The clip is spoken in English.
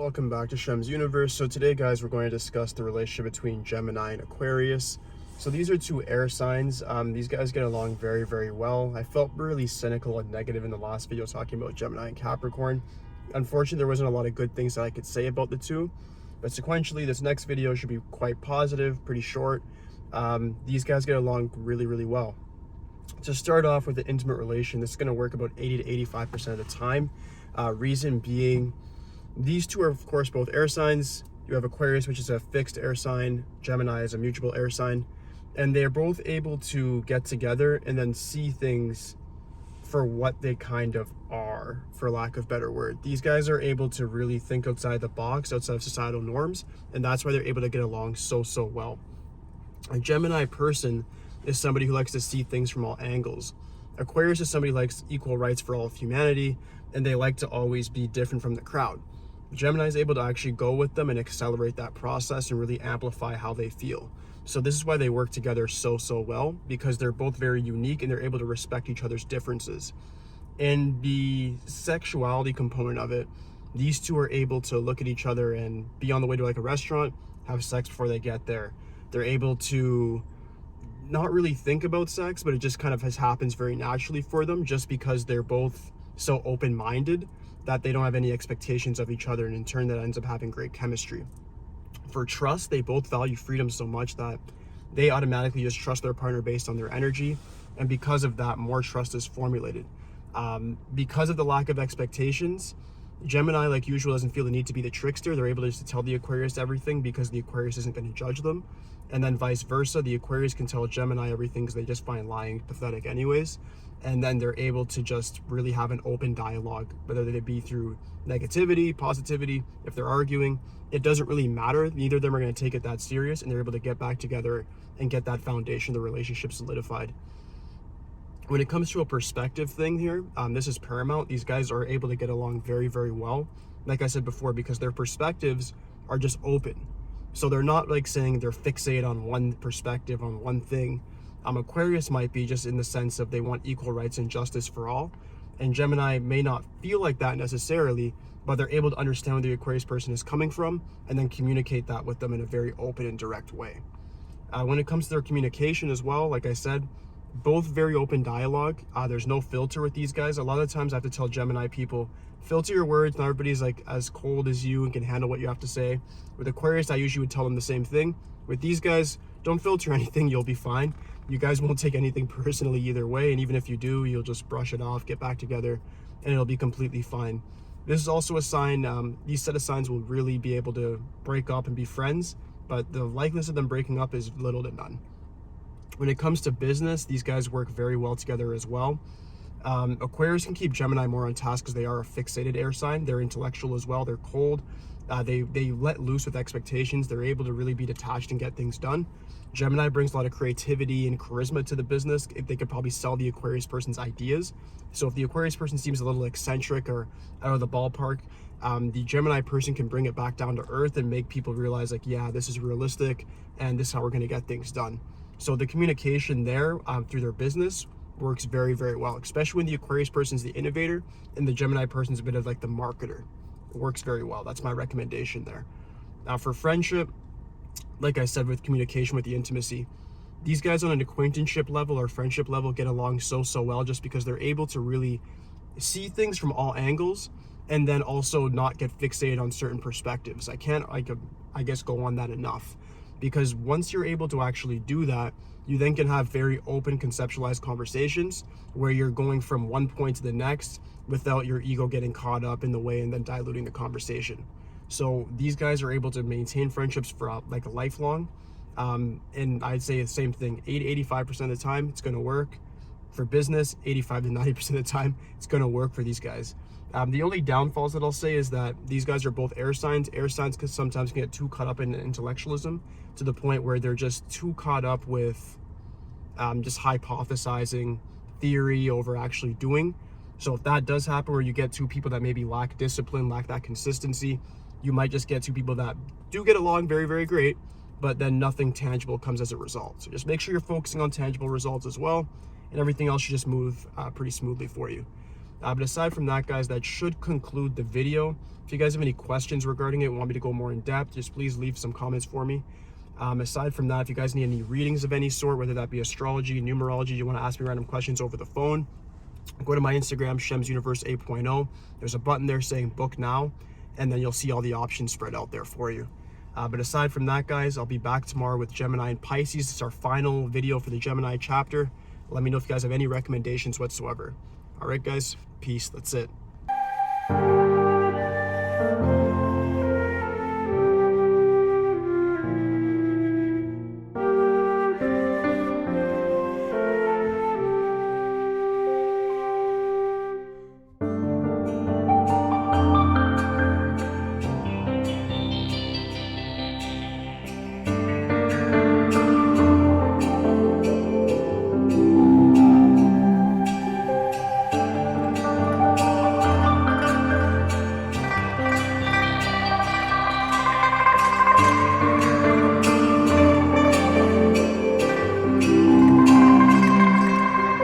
Welcome back to Shemsuniverse. So today, guys, we're going to discuss the relationship between Gemini and Aquarius. So these are two air signs. These guys get along very, very well. I felt really cynical and negative in the last video talking about Gemini and Capricorn. Unfortunately, there wasn't a lot of good things that I could say about the two. But sequentially, this next video should be quite positive, pretty short. These guys get along really, really well. To start off with an intimate relation, this is going to work about 80 to 85% of the time. Reason being, these two are, of course, both air signs. You have Aquarius, which is a fixed air sign. Gemini is a mutable air sign. And they're both able to get together and then see things for what they kind of are, for lack of a better word. These guys are able to really think outside the box, outside of societal norms, and that's why they're able to get along so well. A Gemini person is somebody who likes to see things from all angles. Aquarius is somebody who likes equal rights for all of humanity, and they like to always be different from the crowd. Gemini is able to actually go with them and accelerate that process and really amplify how they feel. So this is why they work together so well, because they're both very unique and they're able to respect each other's differences. And the sexuality component of it, these two are able to look at each other and be on the way to like a restaurant, have sex before they get there. They're able to not really think about sex, but it just kind of happens very naturally for them, just because they're both so open-minded that they don't have any expectations of each other, and in turn that ends up having great chemistry. For trust, they both value freedom so much that they automatically just trust their partner based on their energy, and because of that, more trust is formulated. Because of the lack of expectations, Gemini, like usual, doesn't feel the need to be the trickster. They're able to just tell the Aquarius everything because the Aquarius isn't going to judge them. And then vice versa, the Aquarius can tell Gemini everything because they just find lying pathetic anyways. And then they're able to just really have an open dialogue, whether they be through negativity, positivity. If they're arguing, it doesn't really matter. Neither of them are going to take it that serious, and they're able to get back together and get that foundation, the relationship solidified. When it comes to a perspective thing here, this is paramount. These guys are able to get along very well, like I said before, because their perspectives are just open. So they're not like saying they're fixated on one perspective, on one thing. Aquarius might be just in the sense of they want equal rights and justice for all. And Gemini may not feel like that necessarily, but they're able to understand where the Aquarius person is coming from and then communicate that with them in a very open and direct way. When it comes to their communication as well, like I said, both very open dialogue. There's no filter with these guys. A lot of the times I have to tell Gemini people, filter your words. Not everybody's like as cold as you and can handle what you have to say. With Aquarius, I usually would tell them the same thing. With these guys, don't filter anything, you'll be fine. You guys won't take anything personally either way, and even if you do, you'll just brush it off, get back together, and it'll be completely fine. This is also a sign, these set of signs will really be able to break up and be friends, but the likeliness of them breaking up is little to none. When it comes to business, these guys work very well together as well. Aquarius can keep Gemini more on task because they are a fixated air sign. They're intellectual as well. They're cold. They let loose with expectations. They're able to really be detached and get things done. Gemini brings a lot of creativity and charisma to the business. They could probably sell the Aquarius person's ideas. So if the Aquarius person seems a little eccentric or out of the ballpark, the Gemini person can bring it back down to earth and make people realize, like, yeah, this is realistic and this is how we're going to get things done. So the communication there through their business works very well, especially when the Aquarius person is the innovator and the Gemini person is a bit of like the marketer. It works very well. That's my recommendation there. Now for friendship, like I said, with communication, with the intimacy, these guys on an acquaintanceship level or friendship level get along so well just because they're able to really see things from all angles and then also not get fixated on certain perspectives. I guess go on that enough, because once you're able to actually do that, you then can have very open conceptualized conversations where you're going from one point to the next without your ego getting caught up in the way and then diluting the conversation. So these guys are able to maintain friendships for like a lifelong. And I'd say the same thing, 80-85% of the time, it's gonna work. For business, 85 to 90% of the time, it's gonna work for these guys. The only downfalls that I'll say is that these guys are both air signs. Air signs can sometimes get too caught up in intellectualism to the point where they're just too caught up with just hypothesizing theory over actually doing. So if that does happen, where you get two people that maybe lack discipline, lack that consistency, you might just get two people that do get along very great, but then nothing tangible comes as a result. So just make sure you're focusing on tangible results as well, and everything else should just move pretty smoothly for you. But aside from that, guys, that should conclude the video. If you guys have any questions regarding it, want me to go more in depth, just please leave some comments for me. Aside from that, if you guys need any readings of any sort, whether that be astrology, numerology, you want to ask me random questions over the phone, go to my Instagram, Shemsuniverse 8.0. There's a button there saying book now, and then you'll see all the options spread out there for you. But aside from that, guys, I'll be back tomorrow with Gemini and Pisces. It's our final video for the Gemini chapter. Let me know if you guys have any recommendations whatsoever. All right, guys, peace. That's it.